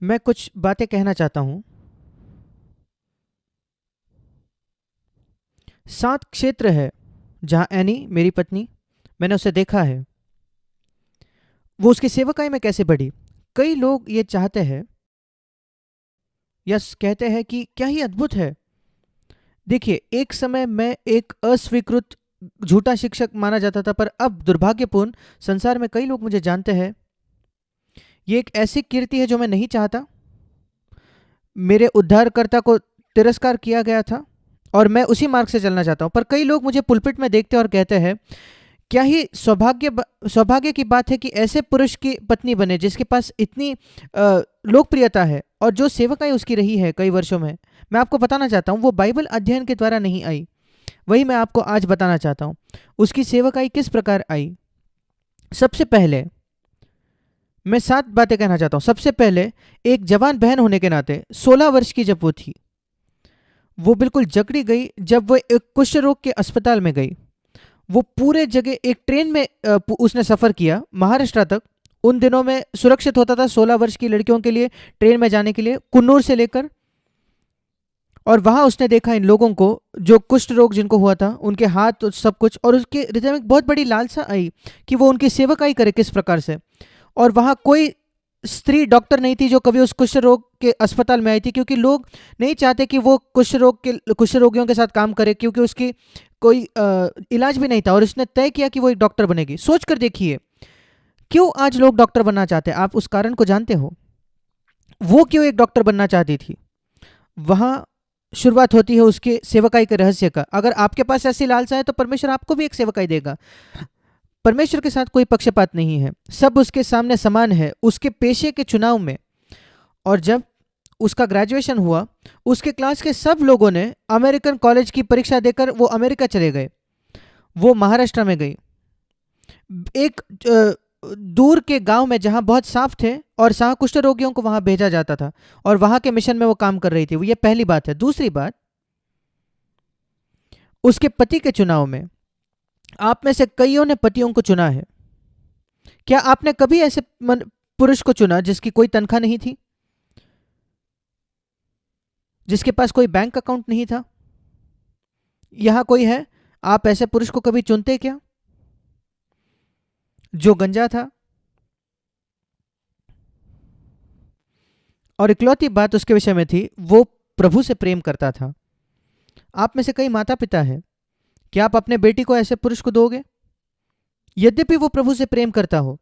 मैं कुछ बातें कहना चाहता हूँ। 7 क्षेत्र है जहाँ एनी मेरी पत्नी, मैंने उसे देखा है, वो उसकी सेवकाई में कैसे बढ़ी। कई लोग ये चाहते हैं या कहते हैं कि क्या ही अद्भुत है। देखिए, एक समय मैं एक अस्वीकृत झूठा शिक्षक माना जाता था, पर अब दुर्भाग्यपूर्ण संसार में कई लोग मुझे जानते हैं। ये एक ऐसी कीर्ति है जो मैं नहीं चाहता। मेरे उद्धारकर्ता को तिरस्कार किया गया था और मैं उसी मार्ग से चलना चाहता हूँ, पर कई लोग मुझे पुलपिट में देखते हैं और कहते हैं क्या ही सौभाग्य की बात है कि ऐसे पुरुष की पत्नी बने जिसके पास इतनी लोकप्रियता है और जो सेवकाई उसकी रही है कई वर्षों में। मैं आपको बताना चाहता हूँ वो बाइबल अध्ययन के द्वारा नहीं आई, वही मैं आपको आज बताना चाहता हूँ। उसकी सेवकाई किस प्रकार आई। सबसे पहले मैं 7 बातें कहना चाहता हूँ। सबसे पहले, एक जवान बहन होने के नाते 16 वर्ष की जब वो थी, वो बिल्कुल जकड़ी गई जब वो एक कुष्ठ रोग के अस्पताल में गई। वो पूरे जगह एक ट्रेन में उसने सफ़र किया महाराष्ट्र तक। उन दिनों में सुरक्षित होता था 16 वर्ष की लड़कियों के लिए ट्रेन में जाने के लिए, कुन्नूर से लेकर। और वहां उसने देखा इन लोगों को जो कुष्ठ रोग जिनको हुआ था, उनके हाथ और सब कुछ, और उसके हृदय में बहुत बड़ी लालसा आई कि वो उनकी सेवकाई करे किस प्रकार से। और वहां कोई स्त्री डॉक्टर नहीं थी जो कभी उस कुष्ठ रोग के अस्पताल में आई थी, क्योंकि लोग नहीं चाहते कि वो कुष्ठ रोगियों के साथ काम करे, क्योंकि उसकी कोई इलाज भी नहीं था। और उसने तय किया कि वो एक डॉक्टर बनेगी। सोच कर देखिए क्यों आज लोग डॉक्टर बनना चाहते हैं। आप उस कारण को जानते हो, वो क्यों एक डॉक्टर बनना चाहती थी। वहां शुरुआत होती है उसके सेवकाई के रहस्य का। अगर आपके पास ऐसी लालसा है तो परमेश्वर आपको भी एक सेवकाई देगा। परमेश्वर के साथ कोई पक्षपात नहीं है, सब उसके सामने समान है उसके पेशे के चुनाव में। और जब उसका ग्रेजुएशन हुआ, उसके क्लास के सब लोगों ने अमेरिकन कॉलेज की परीक्षा देकर वो अमेरिका चले गए। वो महाराष्ट्र में गई, एक दूर के गांव में जहां बहुत सांप थे और सांप कुष्ठ रोगियों को वहां भेजा जाता था, और वहां के मिशन में वो काम कर रही थी। वो ये पहली बात है। दूसरी बात, उसके पति के चुनाव में आप में से कईयों ने पतियों को चुना है। क्या आपने कभी ऐसे पुरुष को चुना जिसकी कोई तनख्वाह नहीं थी, जिसके पास कोई बैंक अकाउंट नहीं था। यहां कोई है, आप ऐसे पुरुष को कभी चुनते क्या, जो गंजा था। और इकलौती बात उसके विषय में थी, वो प्रभु से प्रेम करता था। आप में से कई माता पिता हैं, क्या आप अपने बेटी को ऐसे पुरुष को दोगे, यद्यपि वो प्रभु से प्रेम करता हो।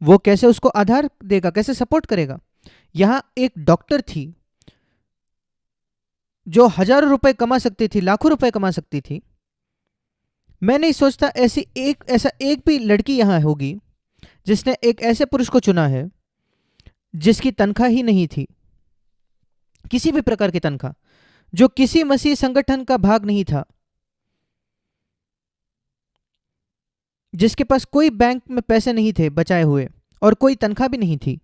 वो कैसे उसको आधार देगा, कैसे सपोर्ट करेगा। यहां एक डॉक्टर थी जो हजारों रुपए कमा सकती थी, लाखों रुपए कमा सकती थी। मैं नहीं सोचता ऐसा एक भी लड़की यहां होगी जिसने एक ऐसे पुरुष को चुना है जिसकी तनख्वाह ही नहीं थी, किसी भी प्रकार की तनख्वाह, जो किसी मसीह संगठन का भाग नहीं था, जिसके पास कोई बैंक में पैसे नहीं थे बचाए हुए और कोई तनख्वाह भी नहीं थी।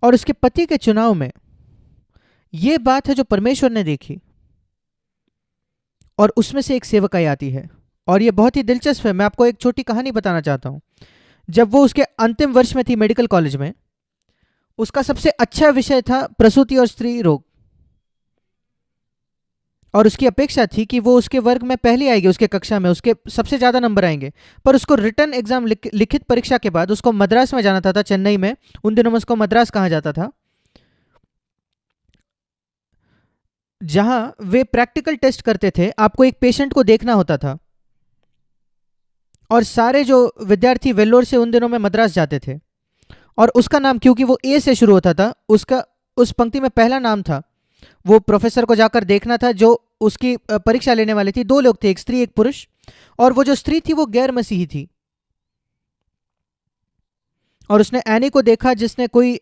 और उसके पति के चुनाव में यह बात है जो परमेश्वर ने देखी, और उसमें से एक सेवकाई आती है। और यह बहुत ही दिलचस्प है। मैं आपको एक छोटी कहानी बताना चाहता हूं। जब वो उसके अंतिम वर्ष में थी मेडिकल कॉलेज में, उसका सबसे अच्छा विषय था प्रसूति और स्त्री रोग, और उसकी अपेक्षा थी कि वो उसके वर्ग में पहली आएगी, उसके कक्षा में उसके सबसे ज़्यादा नंबर आएंगे। पर उसको रिटर्न एग्जाम लिखित परीक्षा के बाद उसको मद्रास में जाना था चेन्नई में। उन दिनों में उसको मद्रास कहा जाता था, जहां वे प्रैक्टिकल टेस्ट करते थे। आपको एक पेशेंट को देखना होता था, और सारे जो विद्यार्थी वेल्लोर से उन दिनों में मद्रास जाते थे, और उसका नाम, क्योंकि वो ए से शुरू होता था, उसका उस पंक्ति में पहला नाम था। वो प्रोफेसर को जाकर देखना था जो उसकी परीक्षा लेने वाले थी। 2 लोग थे, एक स्त्री एक पुरुष, और वो जो स्त्री थी वो गैर मसीही थी। और उसने एनी को देखा जिसने कोई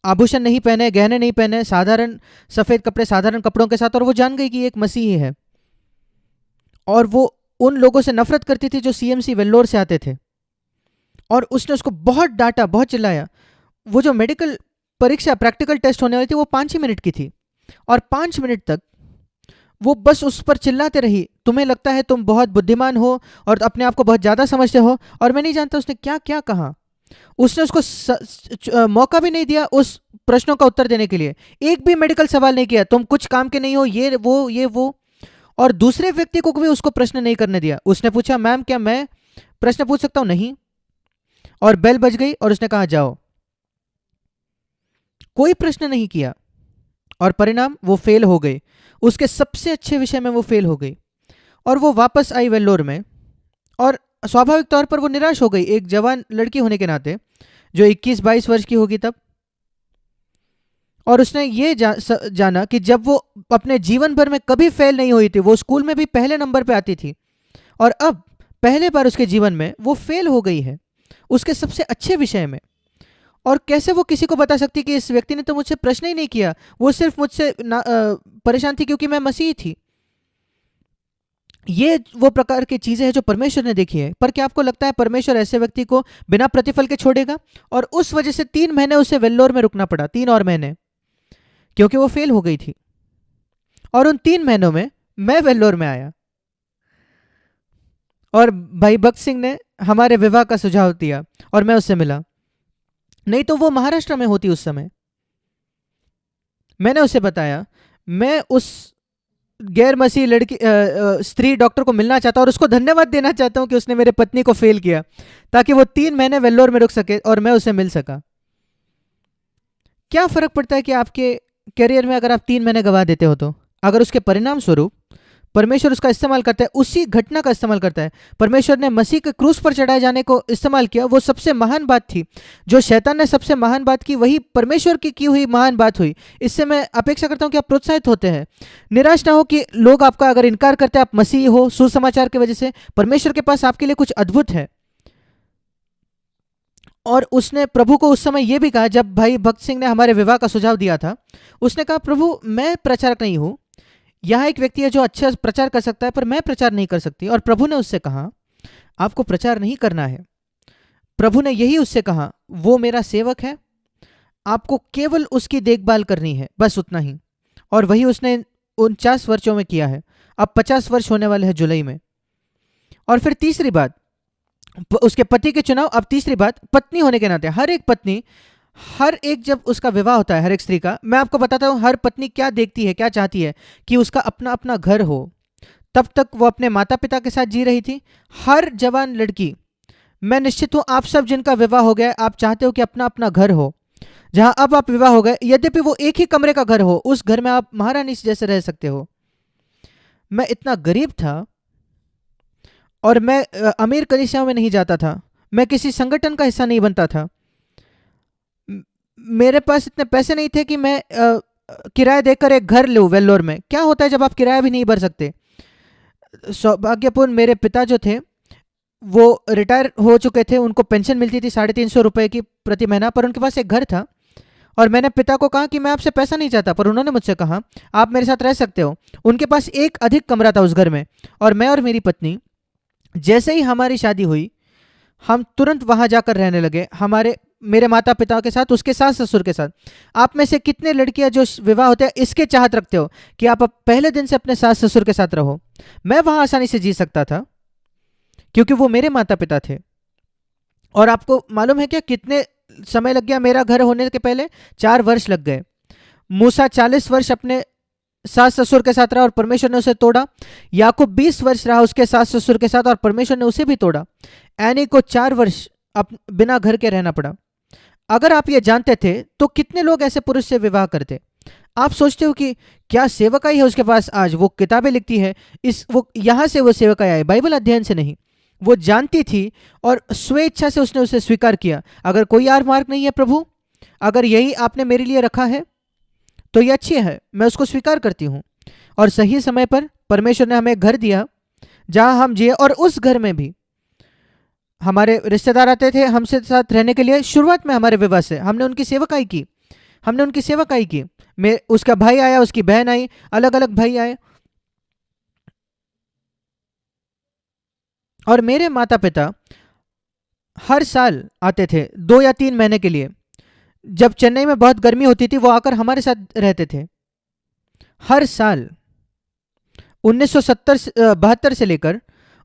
आभूषण नहीं पहने, गहने नहीं पहने, साधारण सफेद कपड़े, साधारण कपड़ों के साथ, और वो जान गई कि एक मसीही है। और वो उन लोगों से नफरत करती थी जो सीएमसी वेल्लोर से आते थे, और उसने उसको बहुत डांटा, बहुत चिल्लाया। वो जो मेडिकल परीक्षा प्रैक्टिकल टेस्ट होने वाली थी वो 5 ही मिनट की थी, और 5 मिनट तक वो बस उस पर चिल्लाते रही, तुम्हें लगता है तुम बहुत बुद्धिमान हो और अपने आप को बहुत ज़्यादा समझते हो। और मैं नहीं जानता उसने क्या क्या कहा, उसने उसको मौका भी नहीं दिया उस प्रश्नों का उत्तर देने के लिए। एक भी मेडिकल सवाल नहीं किया, तुम कुछ काम के नहीं हो, ये वो। और दूसरे व्यक्ति को भी उसको प्रश्न नहीं करने दिया। उसने पूछा, मैम क्या मैं प्रश्न पूछ सकता हूं? नहीं। और बेल बज गई और उसने कहा जाओ। कोई प्रश्न नहीं किया और परिणाम वो फेल हो गई। उसके सबसे अच्छे विषय में वो फेल हो गई और वो वापस आई वेल्लोर में। और स्वाभाविक तौर पर वो निराश हो गई, एक जवान लड़की होने के नाते, जो 21-22 वर्ष की होगी तब। और उसने ये जाना कि जब वो अपने जीवन भर में कभी फेल नहीं हुई थी, वो स्कूल में भी पहले नंबर पे आती थी, और अब पहले बार उसके जीवन में वो फेल हो गई है उसके सबसे अच्छे विषय में। और कैसे वो किसी को बता सकती कि इस व्यक्ति ने तो मुझसे प्रश्न ही नहीं किया, वो सिर्फ मुझसे परेशान थी क्योंकि मैं मसीही थी। ये वो प्रकार की चीजें हैं जो परमेश्वर ने देखी है। पर क्या आपको लगता है परमेश्वर ऐसे व्यक्ति को बिना प्रतिफल के छोड़ेगा? और उस वजह से 3 महीने उसे वेल्लोर में रुकना पड़ा, 3 और महीने, क्योंकि वो फेल हो गई थी। और उन 3 महीनों में मैं वेल्लोर में आया और भाई भक्त सिंह ने हमारे विवाह का सुझाव दिया और मैं उससे मिला। नहीं तो वो महाराष्ट्र में होती उस समय। मैंने उसे बताया मैं उस गैर मसीह लड़की स्त्री डॉक्टर को मिलना चाहता हूं और उसको धन्यवाद देना चाहता हूं कि उसने मेरे पत्नी को फेल किया, ताकि वो 3 महीने वेल्लोर में रुक सके और मैं उसे मिल सका। क्या फर्क पड़ता है कि आपके करियर में अगर आप 3 महीने गवा देते हो, तो अगर उसके परिणाम स्वरूप परमेश्वर उसका इस्तेमाल करता है, उसी घटना का इस्तेमाल करता है। परमेश्वर ने मसीह के क्रूस पर चढ़ाए जाने को इस्तेमाल किया, वो सबसे महान बात थी। जो शैतान ने सबसे महान बात की, वही परमेश्वर की हुई महान बात हुई। इससे मैं अपेक्षा करता हूं कि आप प्रोत्साहित होते हैं। निराश ना हो कि लोग आपका अगर इनकार करते हैं, आप मसीह हो, सुसमाचार की वजह से परमेश्वर के पास आपके लिए कुछ अद्भुत है। और उसने प्रभु को उस समय यह भी कहा, जब भाई भक्त सिंह ने हमारे विवाह का सुझाव दिया था, उसने कहा प्रभु मैं प्रचारक नहीं हूं, यहाँ एक व्यक्ति है जो अच्छा प्रचार कर सकता है, पर मैं प्रचार नहीं कर सकती। और प्रभु ने उससे कहा आपको प्रचार नहीं करना है। प्रभु ने यही उससे कहा, वो मेरा सेवक है, आपको केवल उसकी देखभाल करनी है, बस उतना ही। और वही उसने 49 वर्षों में किया है। अब 50 वर्ष होने वाले हैं जुलाई में। और फिर तीसरी बात, उसके पति के चुनाव। अब तीसरी बात, पत्नी होने के नाते हर एक पत्नी, हर एक जब उसका विवाह होता है हर एक स्त्री का, मैं आपको बताता हूं हर पत्नी क्या देखती है, क्या चाहती है, कि उसका अपना अपना घर हो। तब तक वो अपने माता पिता के साथ जी रही थी। हर जवान लड़की, मैं निश्चित हूं आप सब जिनका विवाह हो गया, आप चाहते हो कि अपना अपना घर हो। जहां अब आप विवाह हो गए, यद्यपि वो एक ही कमरे का घर हो, उस घर में आप महारानी जैसे रह सकते हो। मैं इतना गरीब था और मैं अमीर कलीसियाओं में नहीं जाता था, मैं किसी संगठन का हिस्सा नहीं बनता था, मेरे पास इतने पैसे नहीं थे कि मैं किराया देकर एक घर लूँ वेल्लोर में। क्या होता है जब आप किराया भी नहीं भर सकते? सौभाग्यपूर्ण मेरे पिता जो थे वो रिटायर हो चुके थे, उनको पेंशन मिलती थी 350 रुपये की प्रति महीना, पर उनके पास एक घर था। और मैंने पिता को कहा कि मैं आपसे पैसा नहीं चाहता, पर उन्होंने मुझसे कहा आप मेरे साथ रह सकते हो। उनके पास एक अधिक कमरा था उस घर में। और मैं और मेरी पत्नी, जैसे ही हमारी शादी हुई, हम तुरंत वहां जाकर रहने लगे, हमारे मेरे माता पिता के साथ, उसके सास ससुर के साथ। आप में से कितने लड़कियां जो विवाह होते हैं इसके चाहत रखते हो कि आप पहले दिन से अपने सास ससुर के साथ रहो? मैं वहां आसानी से जी सकता था क्योंकि वो मेरे माता पिता थे। और आपको मालूम है क्या कितने समय लग गया मेरा घर होने के पहले? 4 वर्ष लग गए। मूसा 40 वर्ष अपने सास ससुर के साथ रहा और परमेश्वर ने उसे तोड़ा। याकूब 20 वर्ष रहा उसके सास ससुर के साथ और परमेश्वर ने उसे भी तोड़ा। एनी को 4 वर्ष बिना घर के रहना पड़ा। अगर आप ये जानते थे तो कितने लोग ऐसे पुरुष से विवाह करते? आप सोचते हो कि क्या सेवकाई है उसके पास, आज वो किताबें लिखती है, इस वो यहां से वो सेवकाई आई, बाइबल अध्ययन से नहीं। वो जानती थी और स्वेच्छा से उसने उसे स्वीकार किया। अगर कोई आर मार्ग नहीं है प्रभु, अगर यही आपने मेरे लिए रखा है तो ये अच्छी है, मैं उसको स्वीकार करती हूँ। और सही समय पर परमेश्वर ने हमें घर दिया जहां हम जिए। और उस घर में भी हमारे रिश्तेदार आते थे हमसे साथ रहने के लिए। शुरुआत में हमारे विवाह से हमने उनकी सेवकाई की, हमने उनकी सेवकाई की। उसका भाई आया, उसकी बहन आई, अलग अलग भाई आए। और मेरे माता पिता हर साल आते थे 2 या 3 महीने के लिए। जब चेन्नई में बहुत गर्मी होती थी वो आकर हमारे साथ रहते थे हर साल। 1972 से लेकर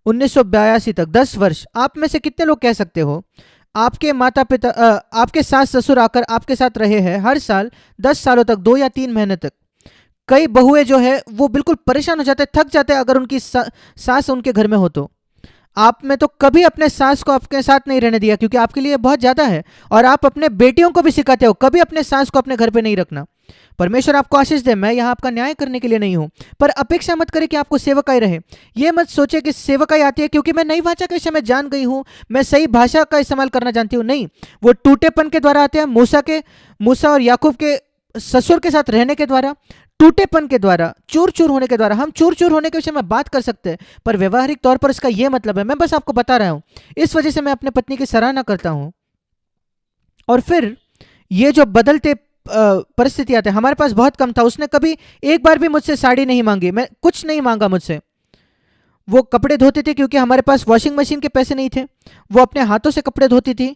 1982 तक 10 वर्ष। आप में से कितने लोग कह सकते हो आपके माता पिता आपके सास ससुर आकर आपके साथ रहे हैं हर साल 10 सालों तक, 2 या 3 महीने तक। कई बहुएं जो है वो बिल्कुल परेशान हो जाते हैं, थक जाते हैं अगर उनकी सास उनके घर में हो तो। आप में तो कभी अपने सास को आपके साथ नहीं रहने दिया क्योंकि आपके लिए बहुत ज़्यादा है, और आप अपने बेटियों को भी सिखाते हो कभी अपने सास को अपने घर पे नहीं रखना। परमेश्वर आपको आशीष दे, मैं यहाँ आपका न्याय करने के लिए नहीं हूँ, पर अपेक्षा मत करें कि आपको सेवकाई रहे। ये मत सोचे कि सेवकाई आती है क्योंकि मैं नई भाषा के विषय में जान गई हूँ, मैं सही भाषा का इस्तेमाल करना जानती हूँ। नहीं, वो टूटेपन के द्वारा आते हैं। मूसा और याकूब के ससुर के साथ रहने के द्वारा, टूटेपन के द्वारा, चूर चूर होने के द्वारा। हम चूर चूर होने के विषय में बात कर सकते हैं, पर व्यवहारिक तौर पर इसका यह मतलब है, मैं बस आपको बता रहा हूं। इस वजह से मैं अपने पत्नी की सराहना करता हूं। और फिर ये जो बदलते परिस्थिति आते हैं, हमारे पास बहुत कम था। उसने कभी एक बार भी मुझसे साड़ी नहीं मांगी, मैं कुछ नहीं मांगा मुझसे। वो कपड़े धोती थी क्योंकि हमारे पास वॉशिंग मशीन के पैसे नहीं थे, वो अपने हाथों से कपड़े धोती थी,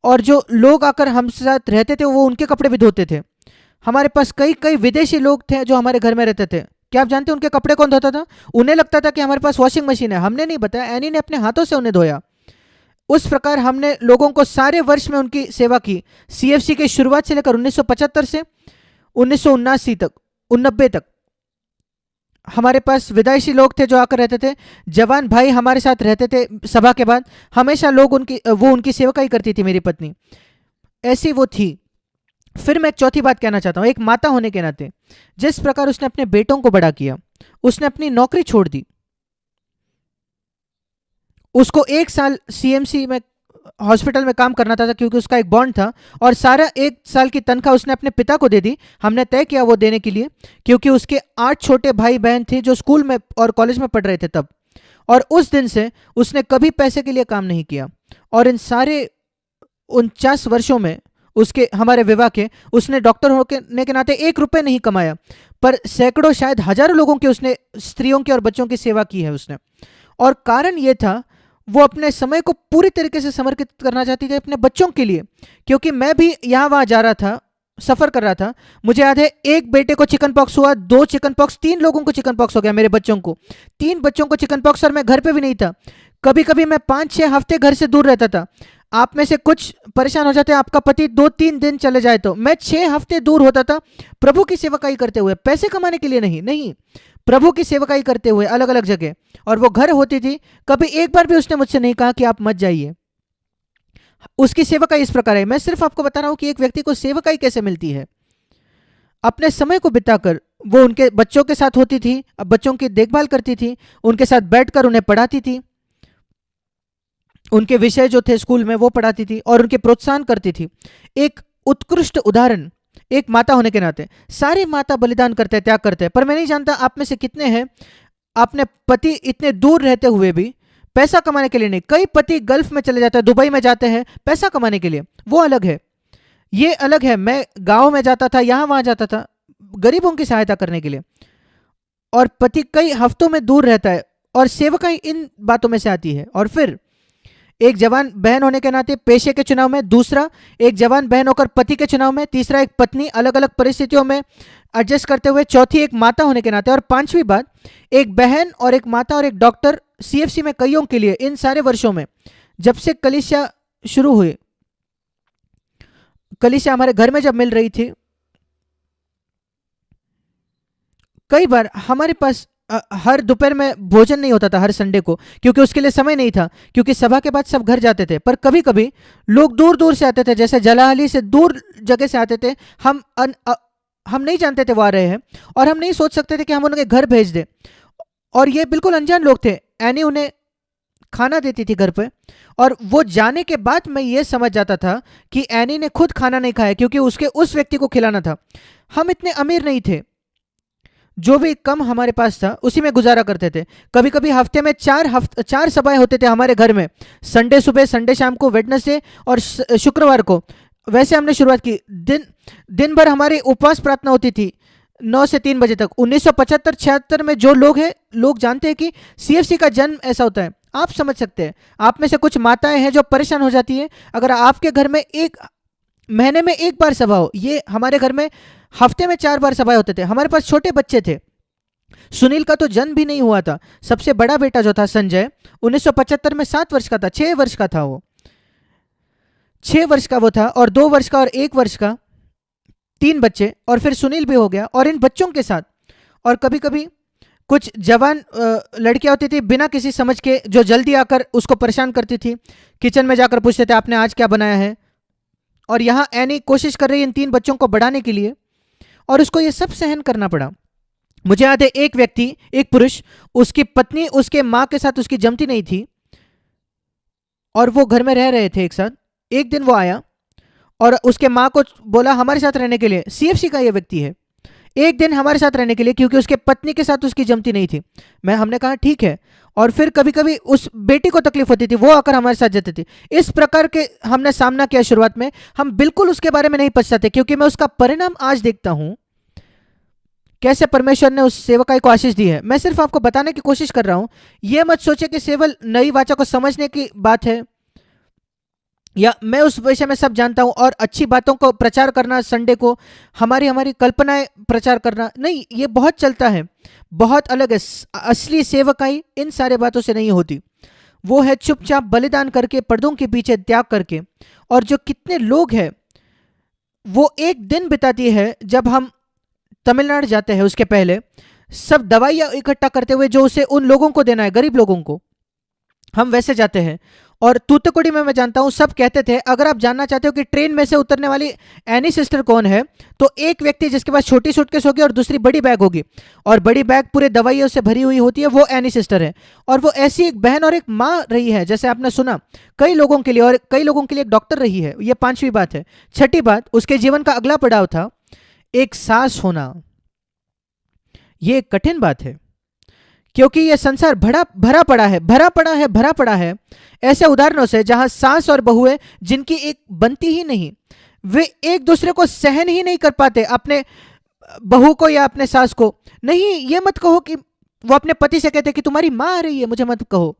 और जो लोग आकर हमसे साथ रहते थे वो उनके कपड़े भी धोते थे। हमारे पास कई कई विदेशी लोग थे जो हमारे घर में रहते थे। क्या आप जानते हैं उनके कपड़े कौन धोता था? उन्हें लगता था कि हमारे पास वॉशिंग मशीन है, हमने नहीं बताया, एनी ने अपने हाथों से उन्हें धोया। उस प्रकार हमने लोगों को सारे वर्ष में उनकी सेवा की। सीएफसी की शुरुआत से लेकर 1975 से 1979 तक, 1990 तक हमारे पास विदेशी लोग थे जो आकर रहते थे। जवान भाई हमारे साथ रहते थे सभा के बाद, हमेशा लोग उनकी सेवकाई करती थी मेरी पत्नी, ऐसी वो थी। फिर मैं एक चौथी बात कहना चाहता हूं, एक माता होने के नाते जिस प्रकार उसने अपने बेटों को बड़ा किया, उसने अपनी नौकरी छोड़ दी। उसको 1 साल सीएमसी में हॉस्पिटल में काम करना था क्योंकि उसका एक बॉन्ड था, और सारा 1 साल की तनख्वाह उसने अपने पिता को दे दी। हमने तय किया वो देने के लिए क्योंकि उसके 8 छोटे भाई बहन थे जो स्कूल में और कॉलेज में पढ़ रहे थे तब। और उस दिन से उसने कभी पैसे के लिए काम नहीं किया, और इन सारे 49 वर्षों में उसके हमारे विवाह के उसने डॉक्टर होने के नाते 1 रुपये नहीं कमाया, पर सैकड़ों शायद हजारों लोगों की उसने, स्त्रियों की और बच्चों की सेवा की है उसने। और कारण ये था, वो अपने समय को पूरी तरीके से समर्पित करना चाहती थी अपने बच्चों के लिए। क्योंकि मैं भी यहाँ वहाँ जा रहा था, सफ़र कर रहा था। मुझे याद है एक बेटे को चिकन पॉक्स हुआ, 2 चिकन पॉक्स, 3 लोगों को चिकन पॉक्स हो गया, मेरे बच्चों को 3 बच्चों को चिकन पॉक्स, और मैं घर पे भी नहीं था। कभी कभी मैं 5-6 हफ्ते घर से दूर रहता था। आप में से कुछ परेशान हो जाते हैं आपका पति 2-3 दिन चले जाए तो, मैं 6 हफ्ते दूर होता था प्रभु की सेवकाई करते हुए, पैसे कमाने के लिए नहीं, नहीं, प्रभु की सेवकाई करते हुए अलग अलग जगह। और वो घर होती थी, कभी एक बार भी उसने मुझसे नहीं कहा कि आप मत जाइए। उसकी सेवकाई इस प्रकार है। मैं सिर्फ आपको बता रहा हूं कि एक व्यक्ति को सेवकाई कैसे मिलती है। अपने समय को बिताकर वो उनके बच्चों के साथ होती थी, अब बच्चों की देखभाल करती थी, उनके साथ बैठकर उन्हें पढ़ाती थी, उनके विषय जो थे स्कूल में वो पढ़ाती थी और उनके प्रोत्साहन करती थी। एक उत्कृष्ट उदाहरण एक माता होने के नाते। सारी माता बलिदान करते हैं, त्याग करते हैं, पर मैं नहीं जानता आप में से कितने हैं अपने पति इतने दूर रहते हुए भी पैसा कमाने के लिए नहीं। कई पति गल्फ में चले जाते हैं, दुबई में जाते हैं पैसा कमाने के लिए, वो अलग है, ये अलग है। मैं गांव में जाता था, यहां वहां जाता था गरीबों की सहायता करने के लिए, और पति कई हफ्तों में दूर रहता है, और सेवकाई इन बातों में से आती है। और फिर एक जवान बहन होने के नाते पेशे के चुनाव में, दूसरा एक जवान बहन होकर पति के चुनाव में, तीसरा एक पत्नी अलग अलग परिस्थितियों में एडजस्ट करते हुए, चौथी एक माता होने के नाते, और पांचवी बात एक बहन और एक माता और एक डॉक्टर सीएफसी में कईयों के लिए। इन सारे वर्षों में जब से कलीसिया शुरू हुई, कलीसिया हमारे घर में जब मिल रही थी, कई बार हमारे पास हर दोपहर में भोजन नहीं होता था हर संडे को, क्योंकि उसके लिए समय नहीं था, क्योंकि सभा के बाद सब घर जाते थे। पर कभी कभी लोग दूर दूर से आते थे, जैसे जलाली से दूर जगह से आते थे। हम नहीं जानते थे वो आ रहे हैं, और हम नहीं सोच सकते थे कि हम उनके घर भेज दें। और ये बिल्कुल अनजान लोग थे। एनी उन्हें खाना देती थी घर पे, और वो जाने के बाद मैं ये समझ जाता था कि एनी ने खुद खाना नहीं खाया, क्योंकि उसके उस व्यक्ति को खिलाना था। हम इतने अमीर नहीं थे, जो भी कम हमारे पास था उसी में गुजारा करते थे। कभी कभी हफ्ते में 4 सभाएं होते थे हमारे घर में, संडे सुबह, संडे शाम को, वेडनेसडे और शुक्रवार को। वैसे हमने शुरुआत की। दिन भर हमारी उपवास प्रार्थना होती थी 9 से 3 बजे तक। 1975-76 में जो लोग हैं, लोग जानते हैं कि सीएफसी का जन्म ऐसा होता है। आप समझ सकते हैं, आप में से कुछ माताएं हैं जो परेशान हो जाती है अगर आपके घर में एक महीने में 1 बार सभा हो। ये हमारे घर में हफ्ते में 4 बार सभाएं होते थे। हमारे पास छोटे बच्चे थे, सुनील का तो जन्म भी नहीं हुआ था। सबसे बड़ा बेटा जो था संजय, 1975 में 7 वर्ष का था, 6 वर्ष का था वो। 6 वर्ष का वो था, और 2 वर्ष का और 1 वर्ष का, 3 बच्चे, और फिर सुनील भी हो गया। और इन बच्चों के साथ, और कभी कभी कुछ जवान लड़कियां होती थी बिना किसी समझ के, जो जल्दी आकर उसको परेशान करती थी, किचन में जाकर पूछते थे आपने आज क्या बनाया है। और यहाँ एनी कोशिश कर रही है इन 3 बच्चों को बढ़ाने के लिए, और उसको ये सब सहन करना पड़ा। मुझे याद है एक व्यक्ति, एक पुरुष, उसकी पत्नी उसके माँ के साथ उसकी जमती नहीं थी, और वो घर में रह रहे थे एक साथ। एक दिन वो आया और उसके माँ को बोला हमारे साथ रहने के लिए, सीएफसी का ये व्यक्ति है, एक दिन हमारे साथ रहने के लिए, क्योंकि उसके पत्नी के साथ उसकी जमती नहीं थी। हमने कहा ठीक है। और फिर कभी कभी उस बेटी को तकलीफ होती थी, वो आकर हमारे साथ जाती थी। इस प्रकार के हमने सामना किया शुरुआत में। हम बिल्कुल उसके बारे में नहीं पछताते, क्योंकि मैं उसका परिणाम आज देखता हूं, कैसे परमेश्वर ने उस सेवकाई को आशीष दी है। मैं सिर्फ आपको बताने की कोशिश कर रहा हूं। यह मत सोचे कि केवल नई वाचा को समझने की बात है, या मैं उस विषय में सब जानता हूं और अच्छी बातों को प्रचार करना, संडे को हमारी हमारी कल्पनाएं प्रचार करना, नहीं, ये बहुत चलता है, बहुत अलग है। असली सेवकाई इन सारे बातों से नहीं होती। वो है चुपचाप बलिदान करके, पर्दों के पीछे त्याग करके। और जो कितने लोग हैं, वो एक दिन बिताती है जब हम तमिलनाडु जाते हैं, उसके पहले सब दवाइयाँ इकट्ठा करते हुए जो उसे उन लोगों को देना है, गरीब लोगों को, हम वैसे जाते हैं। और तूतुकुड़ी में मैं जानता हूं, सब कहते थे अगर आप जानना चाहते हो कि ट्रेन में से उतरने वाली एनी सिस्टर कौन है, तो एक व्यक्ति जिसके पास छोटी सूटकेस होगी और दूसरी बड़ी बैग होगी, और बड़ी बैग पूरे दवाइयों से भरी हुई होती है, वो एनी सिस्टर है। और वो ऐसी एक बहन और एक माँ रही है, जैसे आपने सुना, कई लोगों के लिए, और कई लोगों के लिए एक डॉक्टर रही है। ये 5वीं बात है। 6ठी बात, उसके जीवन का अगला पड़ाव था एक सास होना। ये एक कठिन बात है, क्योंकि यह संसार भरा पड़ा है ऐसे उदाहरणों से, जहां सास और बहुएं जिनकी एक बनती ही नहीं, वे एक दूसरे को सहन ही नहीं कर पाते, अपने बहू को या अपने सास को। नहीं, ये मत कहो कि वो अपने पति से कहते कि तुम्हारी मां आ रही है, मुझे मत कहो।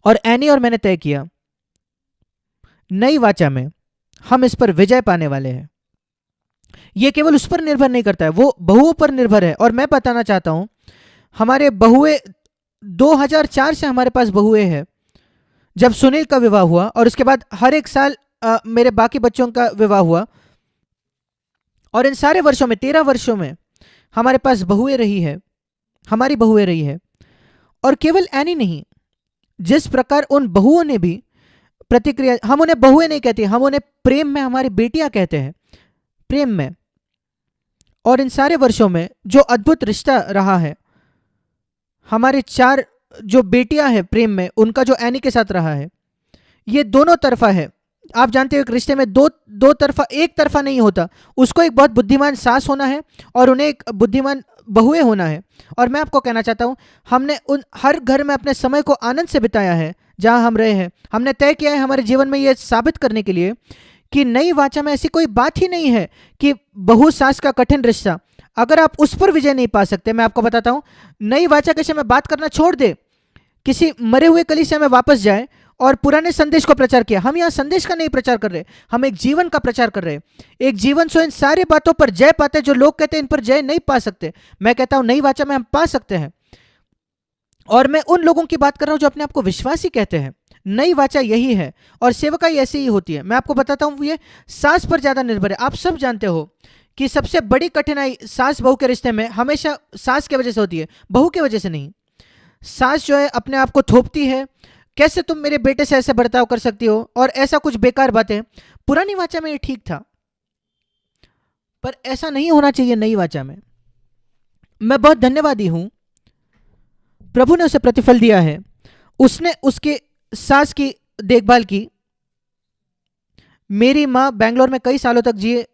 और एनी और मैंने तय किया, नई वाचा में हम इस पर विजय पाने वाले हैं। ये केवल उस पर निर्भर नहीं करता है, वो बहुओं पर निर्भर है। और मैं बताना चाहता हूं, हमारे बहुए 2004 से हमारे पास बहुए हैं। जब सुनील का विवाह हुआ, और उसके बाद हर एक साल मेरे बाकी बच्चों का विवाह हुआ, और इन सारे वर्षों में, 13 वर्षों में, हमारे पास बहुए रही है, हमारी बहुए रही है। और केवल एनी नहीं, जिस प्रकार उन बहुओं ने भी प्रतिक्रिया, हम उन्हें बहुए नहीं कहते, हम उन्हें प्रेम में हमारी बेटियां कहते हैं, प्रेम में। और इन सारे वर्षों में जो अद्भुत रिश्ता रहा है, हमारे 4 जो बेटियां हैं प्रेम में, उनका जो एनी के साथ रहा है, ये दोनों तरफा है। आप जानते हो एक रिश्ते में दो तरफा, एक तरफा नहीं होता। उसको एक बहुत बुद्धिमान सास होना है और उन्हें एक बुद्धिमान बहुए होना है। और मैं आपको कहना चाहता हूं, हमने उन हर घर में अपने समय को आनंद से बिताया है जहां हम रहे हैं। हमने तय किया है हमारे जीवन में यह साबित करने के लिए कि नई वाचा में ऐसी कोई बात ही नहीं है कि बहू सास का कठिन रिश्ता। अगर आप उस पर विजय नहीं पा सकते, मैं आपको बताता हूं, नई वाचा के विषय में बात करना छोड़ दे, किसी मरे हुए कलीसिया में वापस जाए और पुराने संदेश को प्रचार किया। हम यहाँ संदेश का नहीं प्रचार कर रहे, हम एक जीवन का प्रचार कर रहे हैं। एक जीवन सो इन सारी बातों पर जय पाते, जो लोग कहते हैं इन पर जय नहीं पा सकते, मैं कहता हूं नई वाचा में हम पा सकते हैं। और मैं उन लोगों की बात कर रहा हूं जो अपने आप को विश्वासी कहते हैं। नई वाचा यही है, और सेवकाई ऐसी ही होती है। मैं आपको बताता हूं, ये सास पर ज्यादा निर्भर है। आप सब जानते हो कि सबसे बड़ी कठिनाई सास बहू के रिश्ते में हमेशा सास की वजह से होती है, बहू की वजह से नहीं। सास जो है अपने आप को थोपती है, कैसे तुम मेरे बेटे से ऐसे बर्ताव कर सकती हो, और ऐसा कुछ बेकार बातें। पुरानी वाचा में ये ठीक था, पर ऐसा नहीं होना चाहिए नई वाचा में। मैं बहुत धन्यवादी हूं, प्रभु ने उसे प्रतिफल दिया है। उसने उसके सास की देखभाल की। मेरी माँ बेंगलोर में कई सालों तक जिए,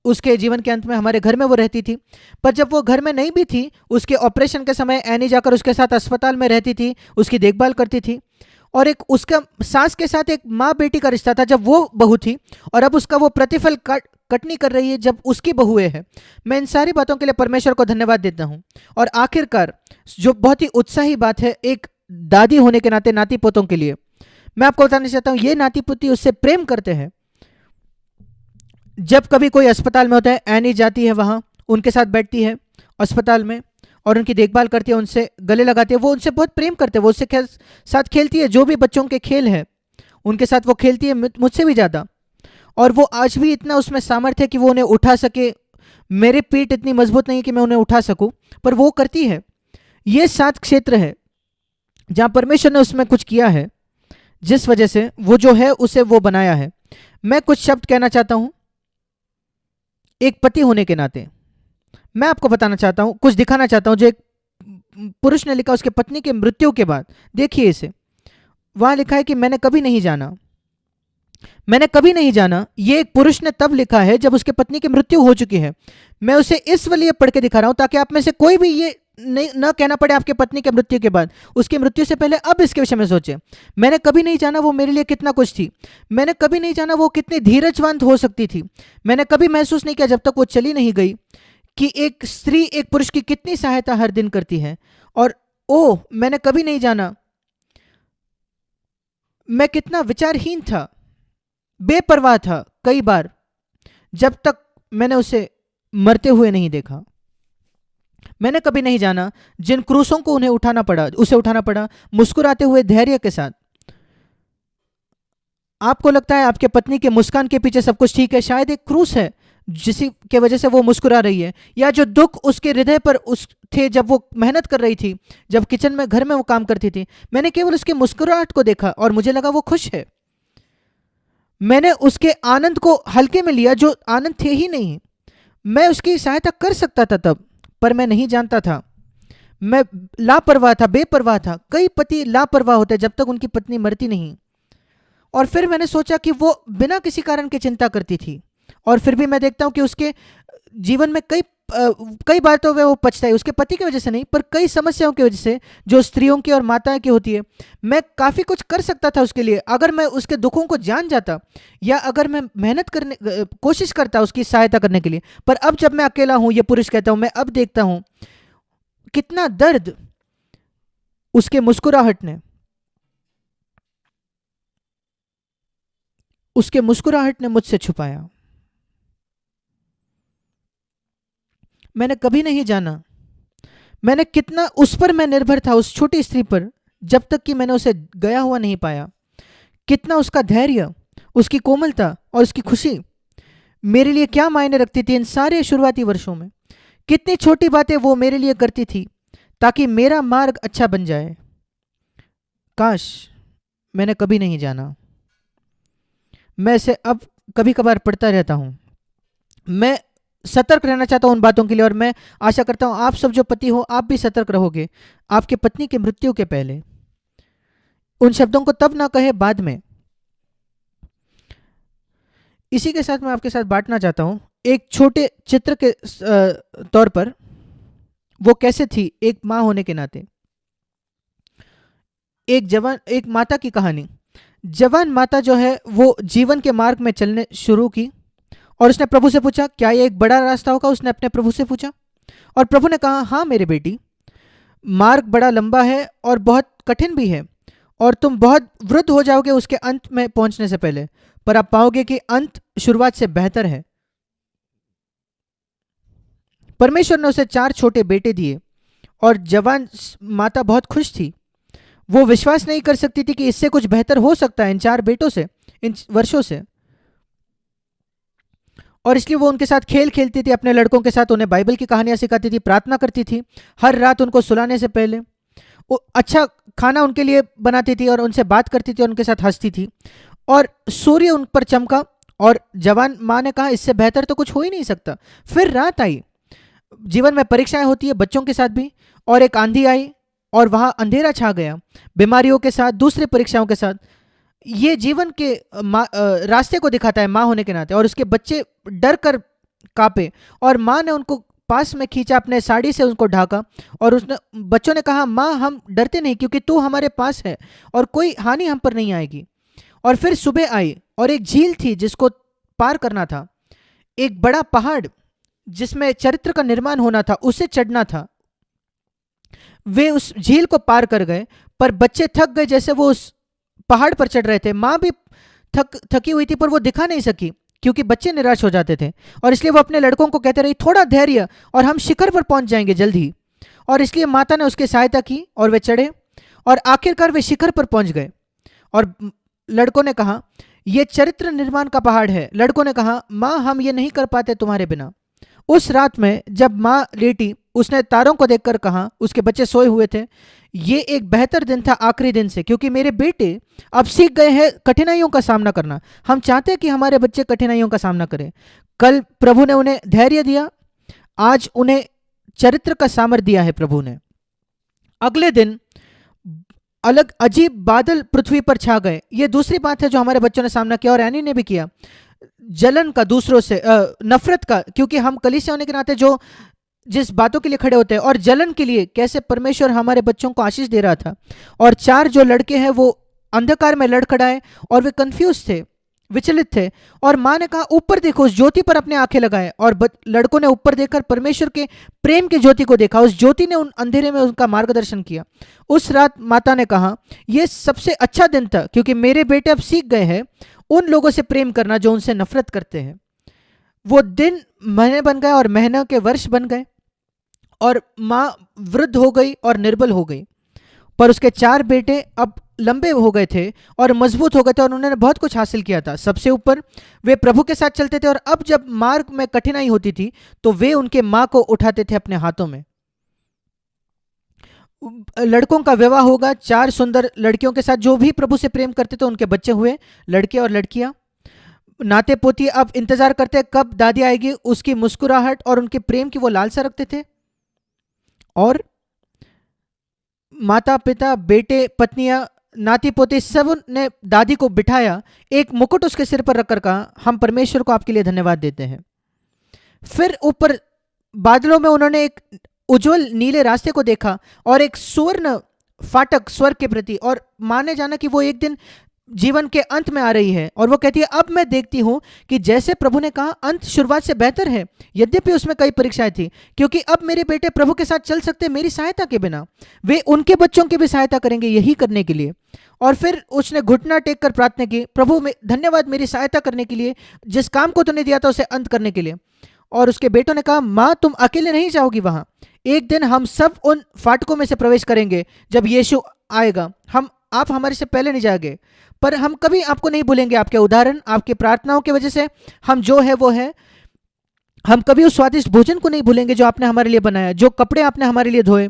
उसके जीवन के अंत में हमारे घर में वो रहती थी। पर जब वो घर में नहीं भी थी, उसके ऑपरेशन के समय एनी जाकर उसके साथ अस्पताल में रहती थी, उसकी देखभाल करती थी। और एक उसका सास के साथ एक माँ बेटी का रिश्ता था जब वो बहू थी, और अब उसका वो प्रतिफल कटनी कर रही है जब उसकी बहुएं है। मैं इन सारी बातों के लिए परमेश्वर को धन्यवाद देता हूँ। और आखिरकार जो बहुत ही उत्साही बात है, एक दादी होने के नाते नाती पोतों के लिए मैं आपको बताना चाहता हूँ, ये नाती पोती उससे प्रेम करते हैं। जब कभी कोई अस्पताल में होता है, एनी जाती है वहाँ, उनके साथ बैठती है अस्पताल में और उनकी देखभाल करती है, उनसे गले लगाती है। वो उनसे बहुत प्रेम करते हैं, वो उससे साथ खेलती है, जो भी बच्चों के खेल है उनके साथ वो खेलती है मुझसे भी ज़्यादा, और वो आज भी इतना उसमें सामर्थ्य है कि वो उन्हें उठा सके। मेरे पीठ इतनी मजबूत नहीं है कि मैं उन्हें उठा सकूं, पर वो करती है। ये 7 क्षेत्र है जहां परमेश्वर ने उसमें कुछ किया है, जिस वजह से वो जो है उसे वो बनाया है। मैं कुछ शब्द कहना चाहता हूं एक पति होने के नाते। मैं आपको बताना चाहता हूं, कुछ दिखाना चाहता हूं जो एक पुरुष ने लिखा उसके पत्नी के मृत्यु के बाद। देखिए इसे, वहां लिखा है कि मैंने कभी नहीं जाना, मैंने कभी नहीं जाना। ये एक पुरुष ने तब लिखा है जब उसके पत्नी की मृत्यु हो चुकी है। मैं उसे इस लिए पढ़ के दिखा रहा हूं ताकि आप में से कोई भी ये नहीं न कहना पड़े आपके पत्नी की मृत्यु के बाद, उसकी मृत्यु से पहले अब इसके विषय में सोचे। मैंने कभी नहीं जाना वो मेरे लिए कितना कुछ थी। मैंने कभी नहीं जाना वो कितनी धीरजवंत हो सकती थी। मैंने कभी महसूस नहीं किया जब तक वो चली नहीं गई कि एक स्त्री एक पुरुष की कितनी सहायता हर दिन करती है। और ओह, मैंने कभी नहीं जाना मैं कितना विचारहीन था, बेपरवाह था कई बार, जब तक मैंने उसे मरते हुए नहीं देखा। मैंने कभी नहीं जाना जिन क्रूसों को उसे उठाना पड़ा मुस्कुराते हुए धैर्य के साथ। आपको लगता है आपके पत्नी के मुस्कान के पीछे सब कुछ ठीक है, शायद एक क्रूस है जिसी के वजह से वो मुस्कुरा रही है, या जो दुख उसके हृदय पर उस थे जब वो मेहनत कर रही थी, जब किचन में घर में वो काम करती थी। मैंने केवल उसके मुस्कुराहट को देखा और मुझे लगा वो खुश है। मैंने उसके आनंद को हल्के में लिया जो आनंद थे ही नहीं। मैं उसकी सहायता कर सकता था तब, पर मैं नहीं जानता था। मैं लापरवाह था, बेपरवाह था। कई पति लापरवाह होते जब तक उनकी पत्नी मरती नहीं। और फिर मैंने सोचा कि वो बिना किसी कारण की चिंता करती थी, और फिर भी मैं देखता हूं कि उसके जीवन में कई बार तो वो पछता है, उसके पति की वजह से नहीं पर कई समस्याओं की वजह से जो स्त्रियों की और माताओं की होती है। मैं काफ़ी कुछ कर सकता था उसके लिए अगर मैं उसके दुखों को जान जाता, या अगर मैं मेहनत करने कोशिश करता उसकी सहायता करने के लिए। पर अब जब मैं अकेला हूं, ये पुरुष कहता हूं, मैं अब देखता हूं कितना दर्द उसके मुस्कुराहट ने मुझसे छुपाया। मैंने कभी नहीं जाना मैंने कितना उस पर मैं निर्भर था, उस छोटी स्त्री पर, जब तक कि मैंने उसे गया हुआ नहीं पाया। कितना उसका धैर्य, उसकी कोमलता और उसकी खुशी मेरे लिए क्या मायने रखती थी इन सारे शुरुआती वर्षों में। कितनी छोटी बातें वो मेरे लिए करती थी ताकि मेरा मार्ग अच्छा बन जाए। काश मैंने कभी नहीं जाना। मैं इसे अब कभी कभार पढ़ता रहता हूं। मैं सतर्क रहना चाहता हूं उन बातों के लिए, और मैं आशा करता हूं आप सब जो पति हो आप भी सतर्क रहोगे आपके पत्नी की मृत्यु के पहले। उन शब्दों को तब ना कहे, बाद में। इसी के साथ मैं आपके साथ बांटना चाहता हूं एक छोटे चित्र के तौर पर वो कैसे थी एक माँ होने के नाते। एक माता की कहानी। जवान माता जो है वो जीवन के मार्ग में चलने शुरू की, और उसने प्रभु से पूछा क्या ये एक बड़ा रास्ता होगा। उसने अपने प्रभु से पूछा, और प्रभु ने कहा हाँ मेरे बेटी, मार्ग बड़ा लंबा है और बहुत कठिन भी है, और तुम बहुत वृद्ध हो जाओगे उसके अंत में पहुंचने से पहले, पर आप पाओगे कि अंत शुरुआत से बेहतर है। परमेश्वर ने उसे 4 छोटे बेटे दिए, और जवान माता बहुत खुश थी। वो विश्वास नहीं कर सकती थी कि इससे कुछ बेहतर हो सकता है इन 4 बेटों से, इन वर्षों से। और इसलिए वो उनके साथ खेल खेलती थी, अपने लड़कों के साथ उन्हें बाइबल की कहानियां सिखाती थी, प्रार्थना करती थी हर रात उनको सुलाने से पहले। वो अच्छा खाना उनके लिए बनाती थी और उनसे बात करती थी और उनके साथ हंसती थी। और सूर्य उन पर चमका, और जवान माँ ने कहा इससे बेहतर तो कुछ हो ही नहीं सकता। फिर रात आई, जीवन में परीक्षाएं होती है बच्चों के साथ भी, और एक आंधी आई और वहाँ अंधेरा छा गया, बीमारियों के साथ, दूसरी परीक्षाओं के साथ। ये जीवन के रास्ते को दिखाता है माँ होने के नाते। और उसके बच्चे डर कर कांपे, और माँ ने उनको पास में खींचा, अपने साड़ी से उनको ढाका, और उसने बच्चों ने कहा माँ हम डरते नहीं क्योंकि तू हमारे पास है और कोई हानि हम पर नहीं आएगी। और फिर सुबह आई और एक झील थी जिसको पार करना था, एक बड़ा पहाड़ जिसमें चरित्र का निर्माण होना था, उसे चढ़ना था। वे उस झील को पार कर गए, पर बच्चे थक गए जैसे वो उस पहाड़ पर चढ़ रहे थे। माँ भी थकी हुई थी, पर वो दिखा नहीं सकी क्योंकि बच्चे निराश हो जाते थे, और इसलिए वो अपने लड़कों को कहते रही थोड़ा धैर्य और हम शिखर पर पहुंच जाएंगे जल्द ही। और इसलिए माता ने उसकी सहायता की और वे चढ़े, और आखिरकार वे शिखर पर पहुंच गए। और लड़कों ने कहा ये चरित्र निर्माण का पहाड़ है। लड़कों ने कहा माँ हम ये नहीं कर पाते तुम्हारे बिना। उस रात में जब माँ लेटी, उसने तारों को देखकर कहा, उसके बच्चे सोए हुए थे, ये एक बेहतर दिन था आखिरी दिन से, क्योंकि मेरे बेटे अब सीख गए हैं कठिनाइयों का सामना करना। हम चाहते हैं कि हमारे बच्चे कठिनाइयों का सामना करें। कल प्रभु ने उन्हें धैर्य दिया, आज उन्हें चरित्र का सामर्थ्य दिया है प्रभु ने। अगले दिन अलग अजीब बादल पृथ्वी पर छा गए। ये दूसरी बात है जो हमारे बच्चों ने सामना किया और एनी ने भी किया। जलन का, दूसरों से नफरत का, क्योंकि हम कलीसिया होने के नाते जो जिस बातों के लिए खड़े होते हैं, और जलन के लिए कैसे परमेश्वर हमारे बच्चों को आशीष दे रहा था। और 4 जो लड़के हैं वो अंधकार में लड़खड़ाए और वे कंफ्यूज थे, विचलित थे। और माँ ने कहा ऊपर देखो, उस ज्योति पर अपने आंखें लगाए। और लड़कों ने ऊपर देखकर परमेश्वर के प्रेम की ज्योति को देखा। उस ज्योति ने उन अंधेरे में उनका मार्गदर्शन किया। उस रात माता ने कहा यह सबसे अच्छा दिन था, क्योंकि मेरे बेटे अब सीख गए हैं उन लोगों से प्रेम करना जो उनसे नफरत करते हैं। वो दिन महीने बन गए और महीनों के वर्ष बन गए, और माँ वृद्ध हो गई और निर्बल हो गई। पर उसके 4 बेटे अब लंबे हो गए थे और मजबूत हो गए थे, और उन्होंने बहुत कुछ हासिल किया था। सबसे ऊपर वे प्रभु के साथ चलते थे, और अब जब मार्ग में कठिनाई होती थी तो वे उनके माँ को उठाते थे अपने हाथों में। लड़कों का विवाह होगा 4 सुंदर लड़कियों के साथ जो भी प्रभु से प्रेम करते थे, उनके बच्चे हुए, लड़के और लड़कियां। नाते पोती अब इंतजार करते हैं कब दादी आएगी, उसकी मुस्कुराहट और उनके प्रेम की वो लालसा रखते थे। और माता पिता, बेटे, पत्नियां, नाती पोते सब ने दादी को बिठाया, एक मुकुट उसके सिर पर रखकर कहा हम परमेश्वर को आपके लिए धन्यवाद देते हैं। फिर ऊपर बादलों में उन्होंने एक उज्जवल नीले रास्ते को देखा और एक सुवर्ण फाटक स्वर्ग के प्रति, और माने जाना कि वो एक दिन जीवन के अंत में आ रही है। और वो कहती है अब मैं देखती हूं कि जैसे प्रभु ने कहा अंत शुरुआत से बेहतर है, यद्यपि उसमें कई परीक्षाएं थी, क्योंकि अब मेरे बेटे प्रभु के साथ चल सकते मेरी सहायता के बिना। वे उनके बच्चों की भी सहायता करेंगे यही करने के लिए। और फिर उसने घुटना टेक कर प्रार्थना की, प्रभु धन्यवाद मेरी सहायता करने के लिए, जिस काम को तूने दिया था उसे अंत करने के लिए। और उसके बेटों ने कहा माँ तुम अकेले नहीं जाओगी वहां, एक दिन हम सब उन फाटकों में से प्रवेश करेंगे जब यीशु आएगा। आप हमारे से पहले नहीं जाओगे, पर हम कभी आपको नहीं भूलेंगे। आपके उदाहरण, आपकी प्रार्थनाओं की वजह से हम जो है वो है। हम कभी उस स्वादिष्ट भोजन को नहीं भूलेंगे जो आपने हमारे लिए बनाया, जो कपड़े आपने हमारे लिए धोए,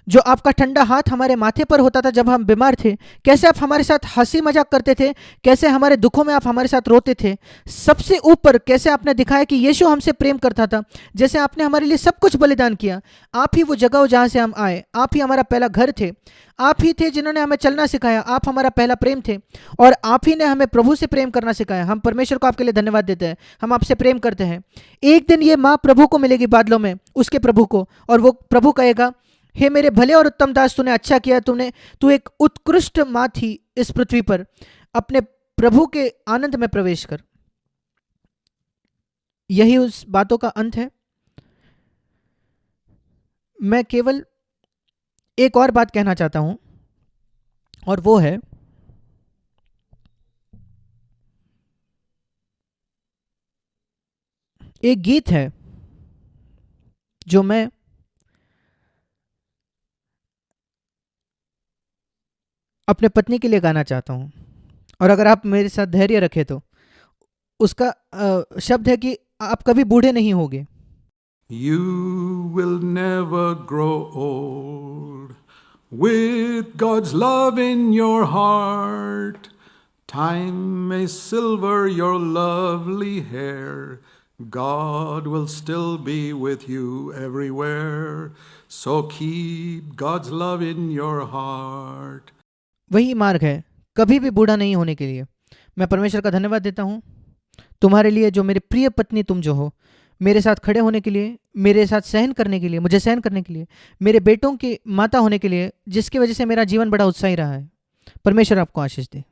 जो आपका ठंडा हाथ हमारे माथे पर होता था जब हम बीमार थे, कैसे आप हमारे साथ हंसी मजाक करते थे, कैसे हमारे दुखों में आप हमारे साथ रोते थे। सबसे ऊपर कैसे आपने दिखाया कि यीशु हमसे प्रेम करता था, जैसे आपने हमारे लिए सब कुछ बलिदान किया। आप ही वो जगह हो जहाँ से हम आए, आप ही हमारा पहला घर थे, आप ही थे जिन्होंने हमें चलना सिखाया, आप हमारा पहला प्रेम थे, और आप ही ने हमें प्रभु से प्रेम करना सिखाया। हम परमेश्वर को आपके लिए धन्यवाद देते हैं, हम आपसे प्रेम करते हैं। एक दिन ये माँ प्रभु को मिलेगी बादलों में, उसके प्रभु को, और वो प्रभु कहेगा हे मेरे भले और उत्तम दास, तूने अच्छा किया, तू एक उत्कृष्ट माँ थी इस पृथ्वी पर, अपने प्रभु के आनंद में प्रवेश कर। यही उस बातों का अंत है। मैं केवल एक और बात कहना चाहता हूं, और वो है एक गीत है जो मैं अपने पत्नी के लिए गाना चाहता हूं, और अगर आप मेरे साथ धैर्य रखें तो उसका शब्द है कि आप कभी बूढ़े नहीं होगे। You will never grow old with God's love in your heart. Time may silver your lovely hair, God will still be with you everywhere. So keep God's love in your heart. वही मार्ग है कभी भी बूढ़ा नहीं होने के लिए। मैं परमेश्वर का धन्यवाद देता हूँ तुम्हारे लिए, जो मेरी प्रिय पत्नी तुम जो हो, मेरे साथ खड़े होने के लिए, मेरे साथ सहन करने के लिए, मुझे सहन करने के लिए, मेरे बेटों की माता होने के लिए, जिसकी वजह से मेरा जीवन बड़ा उत्साही रहा है। परमेश्वर आपको आशीष दे।